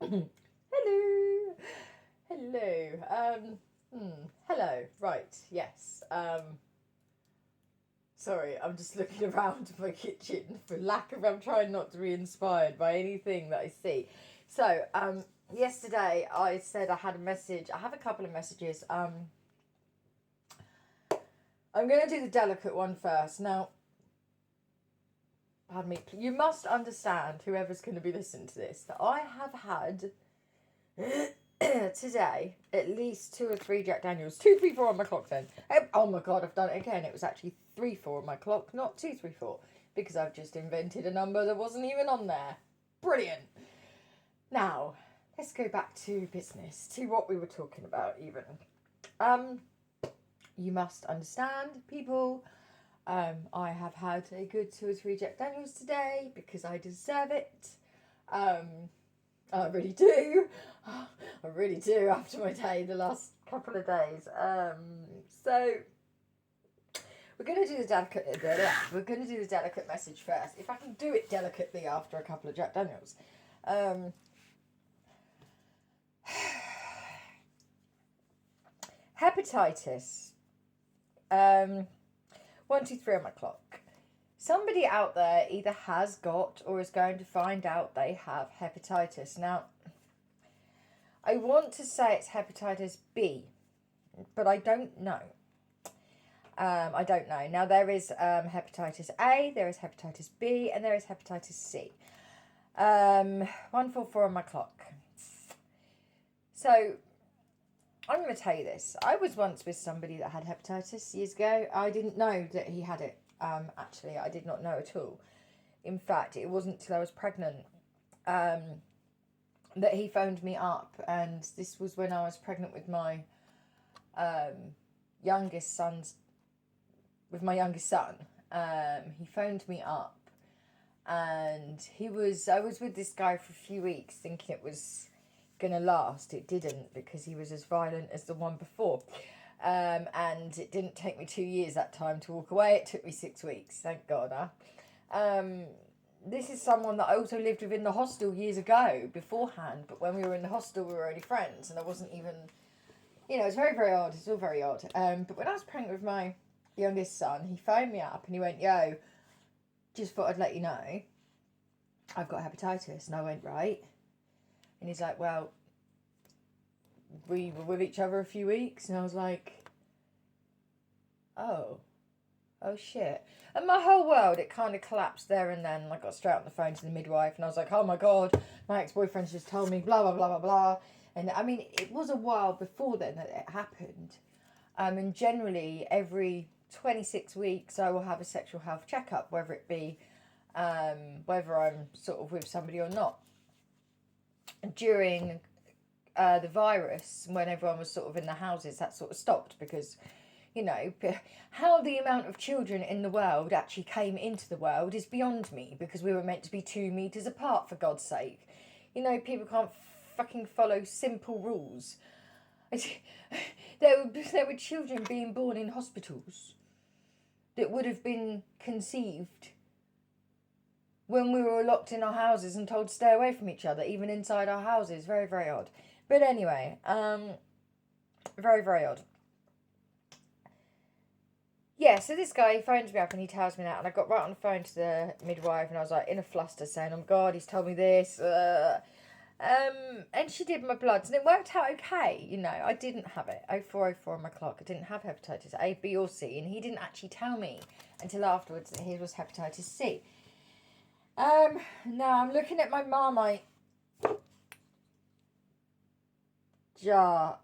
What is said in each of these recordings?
Hello. Hello. Hello. Right. Yes. Sorry, I'm just looking around my kitchen for lack of. I'm trying not to be inspired by anything that I see. So, yesterday I said I had a message. I have a couple of messages. I'm going to do the delicate one first. Now, pardon me. You must understand, whoever's going to be listening to this, that I have had today at least 2 or 3 Jack Daniels. 2, 3, 4 on my clock then. Oh my god, I've done it again. It was actually 3, 4 on my clock, not 2, 3, 4, because I've just invented a number that wasn't even on there. Brilliant. Now, let's go back to business, to what we were talking about even. You must understand, people, I have had a good 2 or 3 Jack Daniels today because I deserve it. I really do. I really do after my day the last couple of days. So we're going to do the delicate. We're going to do the delicate message first. If I can do it delicately after a couple of Jack Daniels. Hepatitis. 1, 2, 3 on my clock. Somebody out there either has got or is going to find out they have hepatitis. Now, I want to say it's hepatitis B, but I don't know. I don't know. Now, there is hepatitis A, there is hepatitis B, and there is hepatitis C. 1, 4, 4 on my clock. So, I'm going to tell you this. I was once with somebody that had hepatitis years ago. I didn't know that he had it. Actually, I did not know at all. In fact, it wasn't till I was pregnant that he phoned me up, and this was when I was pregnant with my youngest son. He phoned me up, and I was with this guy for a few weeks, thinking it was gonna last. It didn't, because he was as violent as the one before. And it didn't take me 2 years that time to walk away. It took me 6 weeks, thank God. This is someone that I also lived with in the hostel years ago, beforehand. But when we were in the hostel, we were only friends, and I wasn't even, it's very, very odd. It's all very odd. But when I was pregnant with my youngest son, he phoned me up and he went, "Yo, just thought I'd let you know, I've got hepatitis." And I went, "Right." And he's like, "Well, we were with each other a few weeks." And I was like, oh shit. And my whole world, it kind of collapsed there and then. I got straight on the phone to the midwife and I was like, "Oh my god, my ex-boyfriend's just told me blah blah blah blah blah." And I mean, it was a while before then that it happened. And generally every 26 weeks I will have a sexual health checkup, whether it be whether I'm sort of with somebody or not. During the virus, when everyone was sort of in the houses, that sort of stopped because, how the amount of children in the world actually came into the world is beyond me, because we were meant to be 2 meters apart, for God's sake. People can't fucking follow simple rules. There were children being born in hospitals that would have been conceived when we were locked in our houses and told to stay away from each other, even inside our houses. Very, very odd. But anyway, very, very odd. Yeah, so this guy, he phones me up and he tells me that, and I got right on the phone to the midwife and I was like in a fluster saying, "Oh my god, he's told me this." And she did my bloods and it worked out okay. I didn't have it. 0404 on my clock. I didn't have hepatitis A, B or C, and he didn't actually tell me until afterwards that his was hepatitis C. Now I'm looking at my Marmite jar.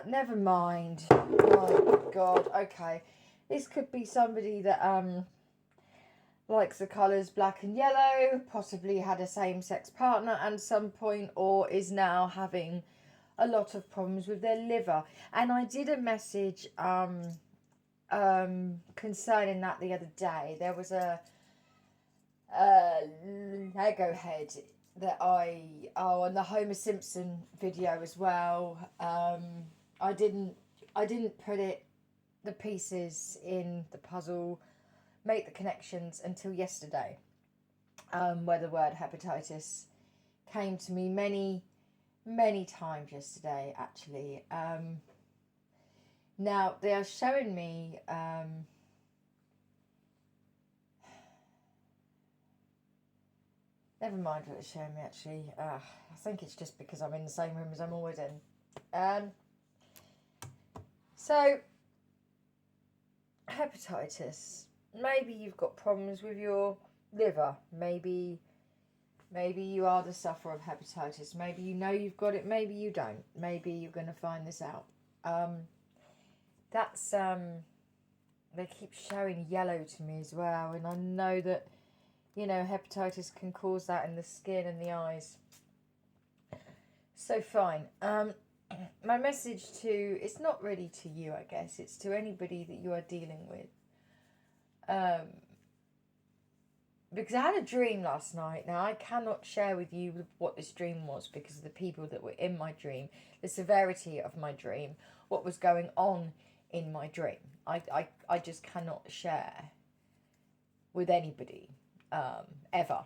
Never mind. Oh god. Okay, this could be somebody that likes the colours black and yellow, possibly had a same-sex partner at some point, or is now having a lot of problems with their liver. And I did a message concerning that the other day. There was a Lego head that and the Homer Simpson video as well. I didn't put the pieces in the puzzle, make the connections until yesterday, where the word hepatitis came to me many many times yesterday, actually. Now, they are showing me... never mind what it's showing me, actually. I think it's just because I'm in the same room as I'm always in. So, hepatitis. Maybe you've got problems with your liver. Maybe you are the sufferer of hepatitis. Maybe you know you've got it. Maybe you don't. Maybe you're going to find this out. That's they keep showing yellow to me as well, and I know that, you know, hepatitis can cause that in the skin and the eyes. So fine. My message it's not really to you, I guess. It's to anybody that you are dealing with. Because I had a dream last night. Now, I cannot share with you what this dream was because of the people that were in my dream, the severity of my dream, what was going on in my dream. I just cannot share with anybody, ever.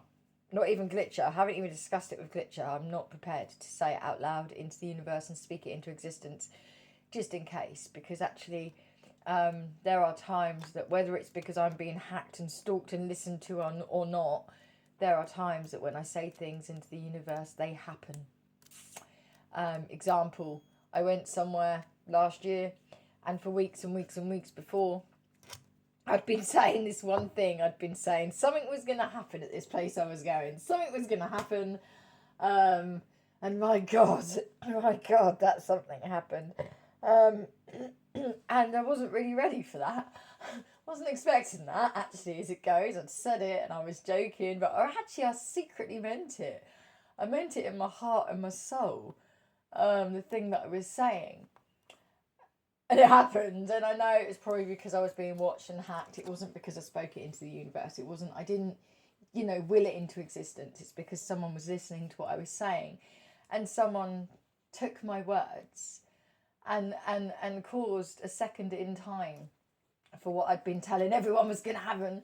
Not even Glitcher. I haven't even discussed it with Glitcher. I'm not prepared to say it out loud into the universe and speak it into existence, just in case. Because actually, there are times that, whether it's because I'm being hacked and stalked and listened to or not, there are times that when I say things into the universe, they happen. Example, I went somewhere last year, and for weeks and weeks and weeks before, I'd been saying this one thing. I'd been saying something was going to happen at this place I was going. Something was going to happen. And my God, that something happened. And I wasn't really ready for that. Wasn't expecting that, actually, as it goes. I'd said it and I was joking, but I secretly meant it. I meant it in my heart and my soul, the thing that I was saying. And it happened, and I know it was probably because I was being watched and hacked. It wasn't because I spoke it into the universe. I didn't, will it into existence. It's because someone was listening to what I was saying, and someone took my words and caused a second in time for what I'd been telling everyone was going to happen.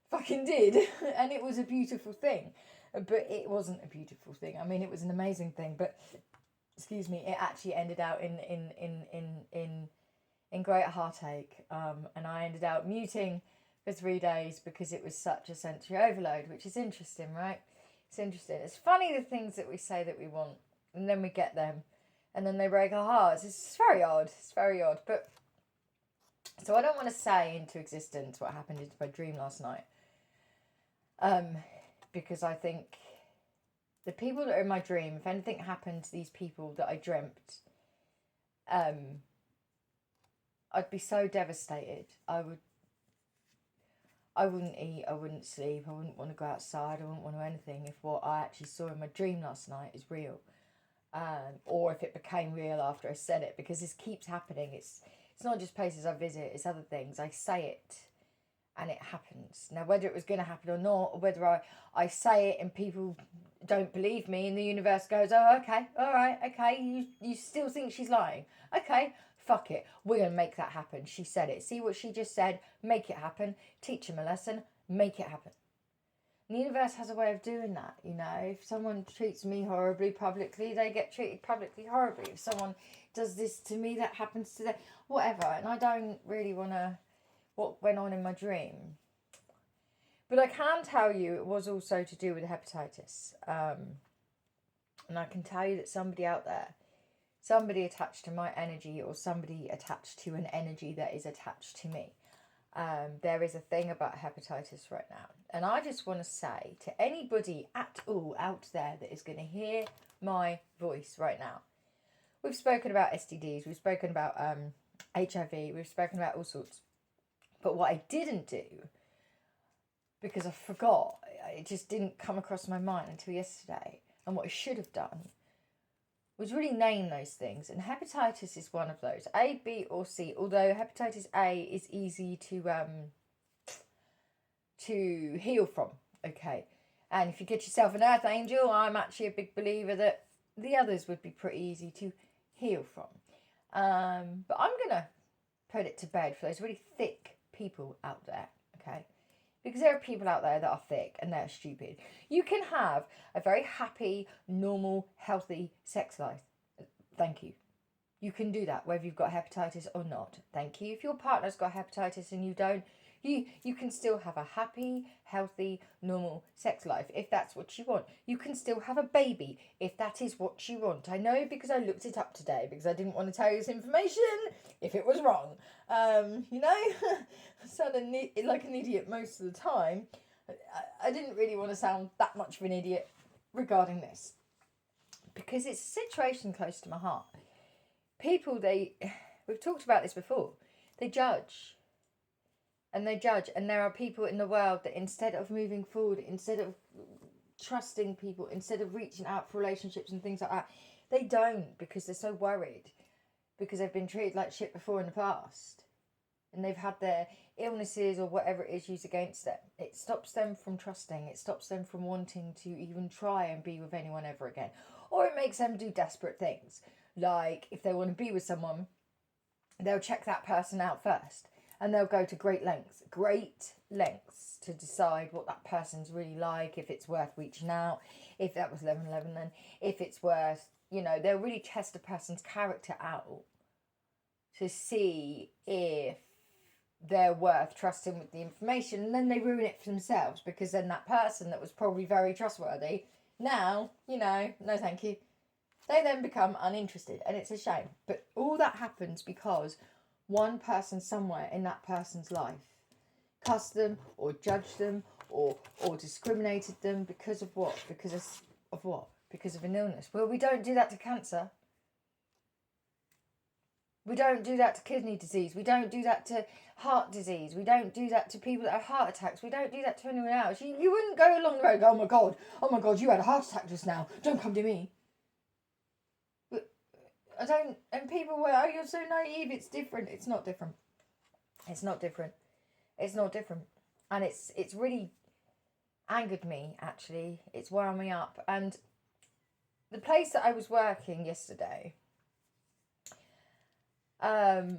Fucking did. And it was a beautiful thing. But it wasn't a beautiful thing. I mean, it was an amazing thing, but... excuse me, it actually ended out in great heartache, and I ended up muting for 3 days because it was such a sensory overload, which is interesting, right? It's interesting. It's funny the things that we say that we want, and then we get them, and then they break our hearts. It's very odd. It's very odd. But so I don't want to say into existence what happened in my dream last night, because I think the people that are in my dream, if anything happened to these people that I dreamt, I'd be so devastated. I wouldn't eat, I wouldn't sleep, I wouldn't want to go outside, I wouldn't want to do anything if what I actually saw in my dream last night is real. Or if it became real after I said it, because this keeps happening. It's not just places I visit, it's other things. I say it and it happens. Now, whether it was going to happen or not, or whether I say it and people don't believe me and the universe goes, oh, okay, all right, okay, you still think she's lying. Okay, fuck it. We're going to make that happen. She said it. See what she just said? Make it happen. Teach him a lesson. Make it happen. And the universe has a way of doing that, If someone treats me horribly publicly, they get treated publicly horribly. If someone does this to me, that happens to them. Whatever. And I don't really want to... what went on in my dream. But I can tell you it was also to do with hepatitis. And I can tell you that somebody out there, somebody attached to my energy or somebody attached to an energy that is attached to me, there is a thing about hepatitis right now. And I just want to say to anybody at all out there that is going to hear my voice right now, we've spoken about STDs, we've spoken about HIV, we've spoken about all sorts. But what I didn't do, because I forgot, it just didn't come across my mind until yesterday, and what I should have done was really name those things. And hepatitis is one of those. A, B, or C. Although hepatitis A is easy to heal from. Okay. And if you get yourself an earth angel, I'm actually a big believer that the others would be pretty easy to heal from. But I'm going to put it to bed for those really thick people out there. Okay. Because there are people out there that are thick and they're stupid. You can have a very happy, normal, healthy sex life. Thank you. You can do that whether you've got hepatitis or not. Thank you. If your partner's got hepatitis and you don't, you can still have a happy, healthy, normal sex life if that's what you want. You can still have a baby if that is what you want. I know because I looked it up today because I didn't want to tell you this information if it was wrong. I sound like an idiot most of the time. I didn't really want to sound that much of an idiot regarding this because it's a situation close to my heart. People, we've talked about this before, they judge. And they judge, and there are people in the world that instead of moving forward, instead of trusting people, instead of reaching out for relationships and things like that, they don't because they're so worried, because they've been treated like shit before in the past, and they've had their illnesses or whatever it is used against them. It stops them from trusting, it stops them from wanting to even try and be with anyone ever again, or it makes them do desperate things, like if they want to be with someone, they'll check that person out first. And they'll go to great lengths to decide what that person's really like, if it's worth reaching out, if that was 11-11 then, if it's worth, they'll really test a person's character out to see if they're worth trusting with the information, and then they ruin it for themselves because then that person that was probably very trustworthy, now, no thank you. They then become uninterested, and it's a shame. But all that happens because one person somewhere in that person's life cussed them or judged them or discriminated them because of what? Because of what? Because of an illness. Well, we don't do that to cancer. We don't do that to kidney disease. We don't do that to heart disease. We don't do that to people that have heart attacks. We don't do that to anyone else. You wouldn't go along the road and go, oh my God, you had a heart attack just now. Don't come to me. And people were, oh, you're so naive, it's different. It's not different. It's not different. It's not different. And it's really angered me, actually. It's wound me up. And the place that I was working yesterday, there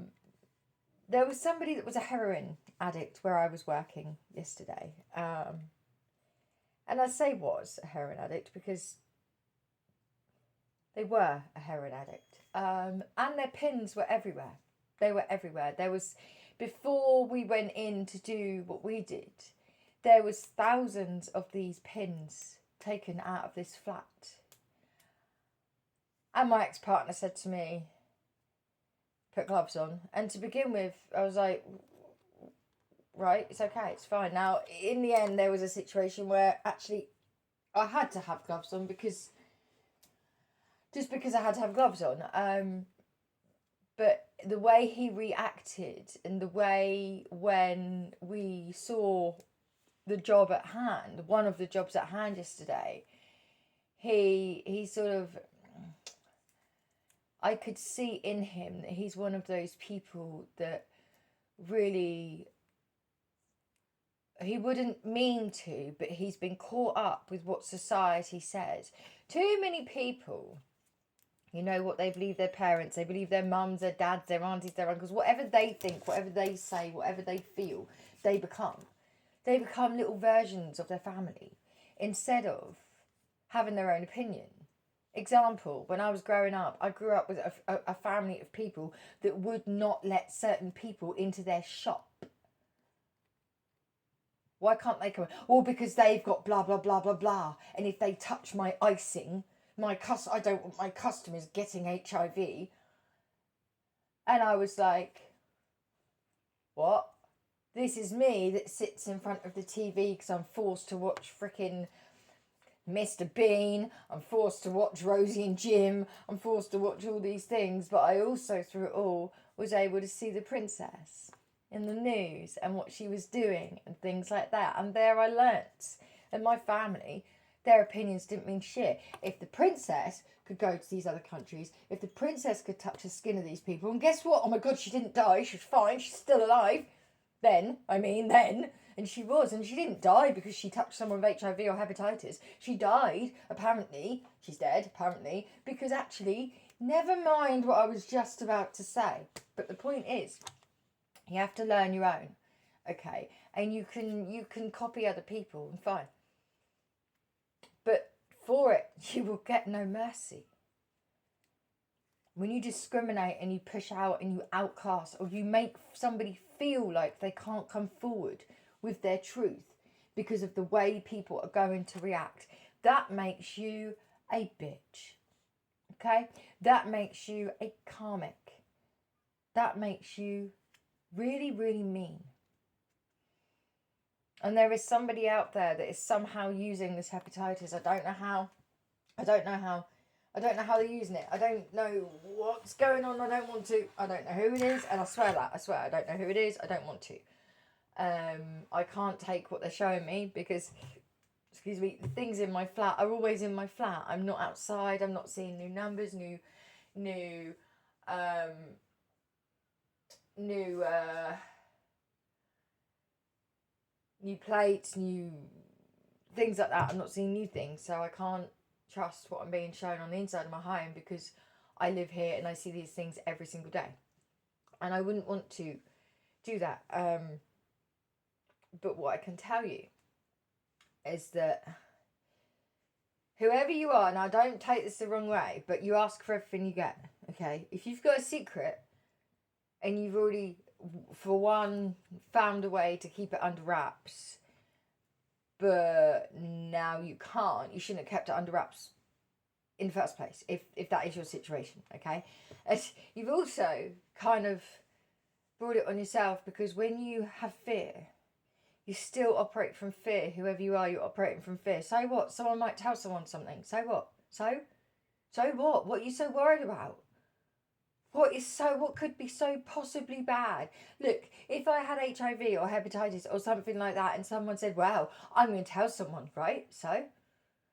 was somebody that was a heroin addict where I was working yesterday. And I say was a heroin addict because they were a heroin addict. And their pins were everywhere. They were everywhere. There was, before we went in to do what we did, there was thousands of these pins taken out of this flat. And my ex-partner said to me, put gloves on. And to begin with, I was like, right, it's okay, it's fine. Now, in the end, there was a situation where actually I had to have gloves on because I had to have gloves on. But the way he reacted and the way when we saw the job at hand, one of the jobs at hand yesterday, he sort of, I could see in him that he's one of those people that really, he wouldn't mean to, but he's been caught up with what society says. Too many people, what they believe their parents, they believe their mums, their dads, their aunties, their uncles, whatever they think, whatever they say, whatever they feel, they become. They become little versions of their family instead of having their own opinion. Example, when I was growing up, I grew up with a family of people that would not let certain people into their shop. Why can't they come? Well, because they've got blah, blah, blah, blah, blah. And if they touch my icing, I don't want my customers getting HIV. And I was like, what? This is me that sits in front of the TV because I'm forced to watch frickin' Mr. Bean. I'm forced to watch Rosie and Jim. I'm forced to watch all these things. But I also, through it all, was able to see the princess in the news and what she was doing and things like that. And there I learnt. And my family, their opinions didn't mean shit. If the princess could go to these other countries, if the princess could touch the skin of these people, and guess what? Oh my God, she didn't die. She's fine. She's still alive. Then, and she was, and she didn't die because she touched someone with HIV or hepatitis. She died, apparently, she's dead, apparently, because actually, never mind what I was just about to say. But the point is, you have to learn your own, okay? and you can copy other people and fine. But for it, you will get no mercy. When you discriminate and you push out and you outcast, or you make somebody feel like they can't come forward with their truth because of the way people are going to react, that makes you a bitch. Okay? That makes you a karmic. That makes you really, really mean. And there is somebody out there that is somehow using this hepatitis. I don't know how they're using it. I don't know what's going on. I don't want to. I don't know who it is. And I swear I don't know who it is. I don't want to. I can't take what they're showing me because, excuse me, the things in my flat are always in my flat. I'm not outside. I'm not seeing new numbers, new plates, new things like that. I'm not seeing new things, so I can't trust what I'm being shown on the inside of my home because I live here and I see these things every single day, and I wouldn't want to do that. But what I can tell you is that whoever you are, now don't take this the wrong way, but you ask for everything you get. Okay, if you've got a secret and you've already, for one, found a way to keep it under wraps, but now you can't, you shouldn't have kept it under wraps in the first place, if that is your situation, okay? And you've also kind of brought it on yourself, because when you have fear, you still operate from fear. Whoever you are, you're operating from fear. So what? Someone might tell someone something. So what? So what? What are you so worried about? What could be so possibly bad? Look, if I had HIV or hepatitis or something like that and someone said, well, I'm going to tell someone, right? So,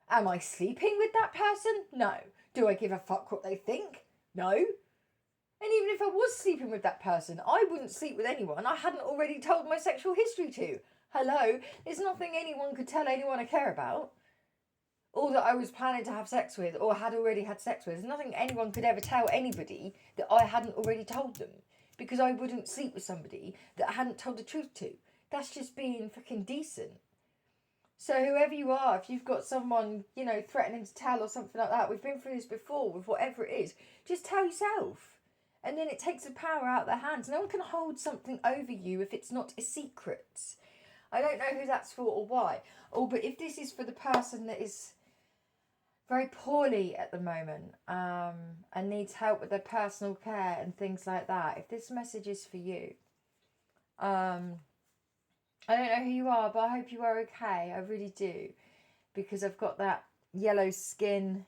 am I sleeping with that person? No. Do I give a fuck what they think? No. And even if I was sleeping with that person, I wouldn't sleep with anyone I hadn't already told my sexual history to. Hello? There's nothing anyone could tell anyone I care about, or that I was planning to have sex with, or had already had sex with. There's nothing anyone could ever tell anybody that I hadn't already told them, because I wouldn't sleep with somebody that I hadn't told the truth to. That's just being freaking decent. So whoever you are, if you've got someone, threatening to tell or something like that, we've been through this before with whatever it is, just tell yourself. And then it takes the power out of their hands. No one can hold something over you if it's not a secret. I don't know who that's for or why. Oh, but if this is for the person that is very poorly at the moment, and needs help with their personal care and things like that, if this message is for you, I don't know who you are, but I hope you are okay. I really do, because I've got that yellow skin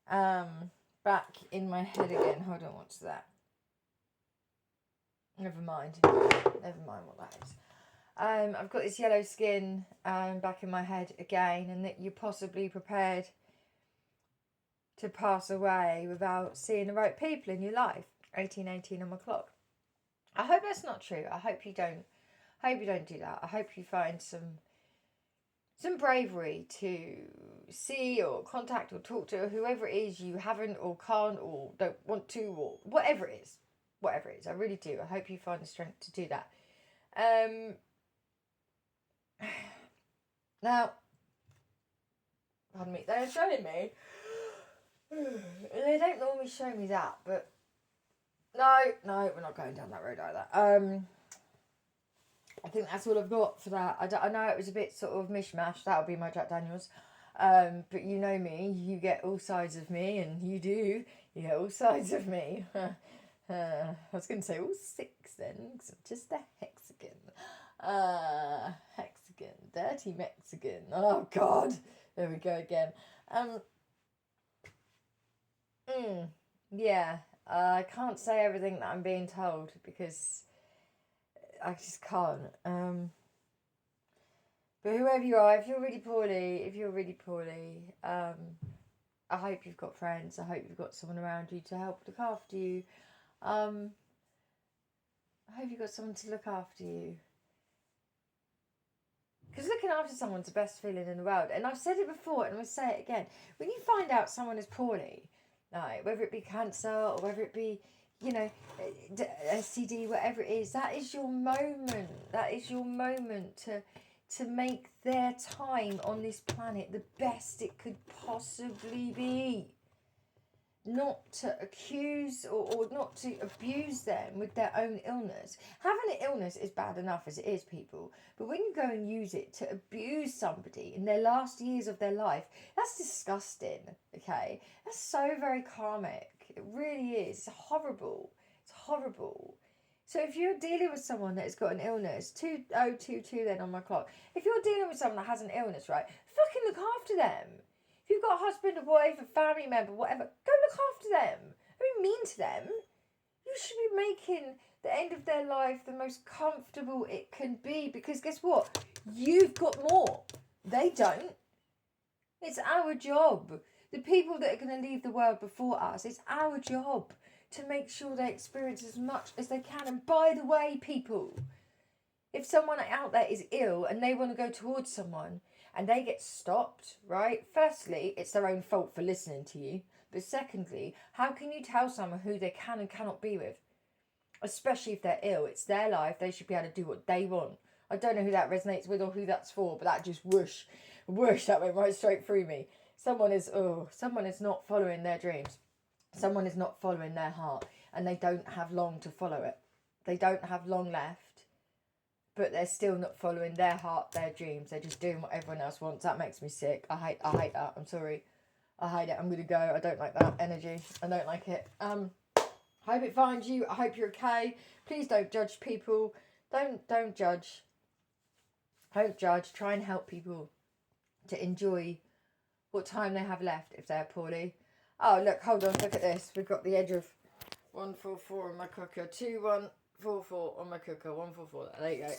back in my head again. Hold on, what's that? Never mind what that is. I've got this yellow skin back in my head again, and that you're possibly prepared to pass away without seeing the right people in your life. 1818 on my clock. I hope that's not true. I hope you don't do that. I hope you find some bravery to see or contact or talk to whoever it is you haven't or can't or don't want to, or whatever it is. I really do. I hope you find the strength to do that. Now, pardon me, they're showing me. They don't normally show me that, but no, we're not going down that road either. I think that's all I've got for that. I know it was a bit sort of mishmash. That'll be my Jack Daniels. But you know me, you get all sides of me, and you get all sides of me. I was going to say all six then, because I'm just a hexagon. Hexagon, dirty Mexican. Oh God, there we go again. Yeah, I can't say everything that I'm being told because I just can't. But whoever you are, if you're really poorly, I hope you've got friends. I hope you've got someone around you to help look after you. I hope you've got someone to look after you. Because looking after someone's the best feeling in the world. And I've said it before, and I'll say it again. When you find out someone is poorly, like, whether it be cancer or whether it be, you know, STD, whatever it is, that is your moment. That is your moment to make their time on this planet the best it could possibly be. Not to accuse or not to abuse them with their own illness. Having an illness is bad enough as it is, people. But when you go and use it to abuse somebody in their last years of their life, that's disgusting, okay? That's so very karmic. It really is. It's horrible. It's horrible. So if you're dealing with someone that has got an illness, 2022 then on my clock, if you're dealing with someone that has an illness, right, fucking look after them. If you've got a husband, a wife, a family member, whatever, go look after them. Don't be mean to them. You should be making the end of their life the most comfortable it can be, because guess what? You've got more. They don't. It's our job. The people that are going to leave the world before us, it's our job to make sure they experience as much as they can. And by the way, people, if someone out there is ill and they want to go towards someone, and they get stopped, right? Firstly, it's their own fault for listening to you. But secondly, how can you tell someone who they can and cannot be with? Especially if they're ill. It's their life. They should be able to do what they want. I don't know who that resonates with or who that's for, but that just whoosh, that went right straight through me. Someone is not following their dreams. Someone is not following their heart, and they don't have long to follow it. They don't have long left. But they're still not following their heart, their dreams. They're just doing what everyone else wants. That makes me sick. I hate that. I'm sorry. I hate it. I'm going to go. I don't like that energy. I don't like it. Hope it finds you. I hope you're okay. Please don't judge people. Don't judge. Don't judge. Try and help people to enjoy what time they have left if they're poorly. Oh, look. Hold on. Look at this. We've got the edge of 144 on my cooker. 2144 on my cooker. 144. There you go.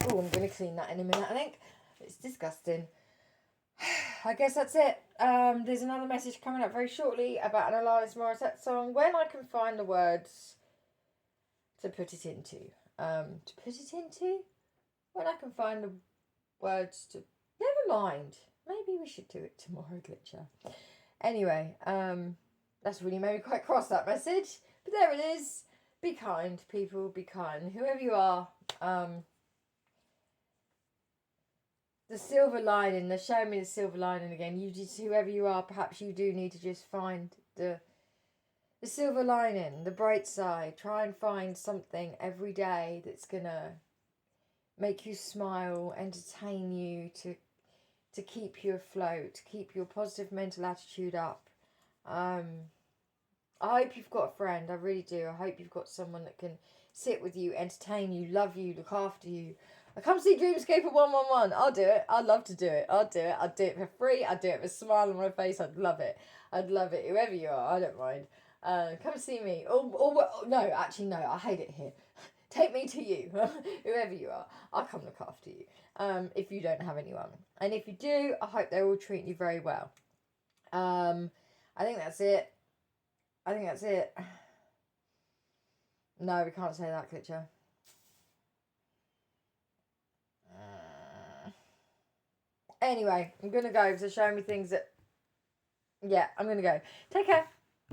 Oh, I'm going to clean that in a minute, I think. It's disgusting. I guess that's it. There's another message coming up very shortly about an Alanis Morissette song. When I can find the words to put it into. When I can find the words to... Never mind. Maybe we should do it tomorrow, Glitcher. Anyway, that's really made me quite cross, that message. But there it is. Be kind, people. Be kind. Whoever you are. The silver lining. They're showing me the silver lining again. You just, whoever you are, perhaps you do need to just find the silver lining, the bright side. Try and find something every day that's gonna make you smile, entertain you, to keep you afloat, to keep your positive mental attitude up. I hope you've got a friend. I really do. I hope you've got someone that can sit with you, entertain you, love you, look after you. I come see Dreamscape at 111. I'll do it. I'd love to do it. I'll do it. I'd do it for free. I'd do it with a smile on my face. I'd love it. I'd love it. Whoever you are, I don't mind. Come see me. No, actually, no. I hate it here. Take me to you. Whoever you are, I'll come look after you. If you don't have anyone. And if you do, I hope they're all treating you very well. I think that's it. No, we can't say that, Glitcher. Anyway, I'm going to go because they're showing me things that... Yeah, I'm going to go. Take care.